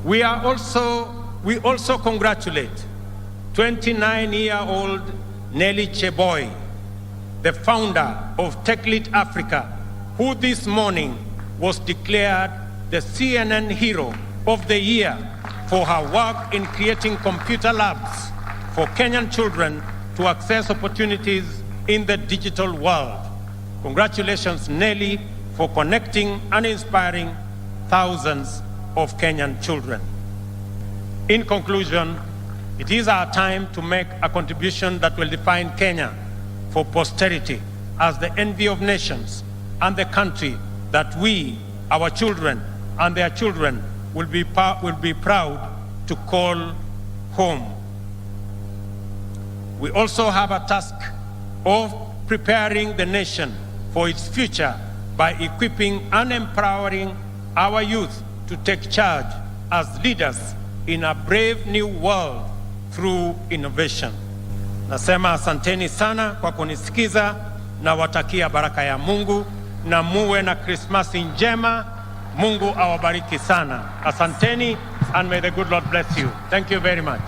We also congratulate 29-year-old Nancy Cheboi, the founder of TechLead Africa, who this morning was declared the CNN Hero of the Year for her work in creating computer labs for Kenyan children to access opportunities in the digital world. Congratulations, Nelly, for connecting and inspiring thousands of Kenyan children. In conclusion, it is our time to make a contribution that will define Kenya for posterity as the envy of nations and the country that we, our children, and their children will be proud to call home. We also have a task of preparing the nation for its future by equipping and empowering our youth to take charge as leaders in a brave new world through innovation. Nasema asanteni sana kwa kunisikiza, na watakia baraka ya Mungu na muwe na Krismasi njema. Mungu awabariki sana. Asanteni, and may the good Lord bless you. Thank you very much.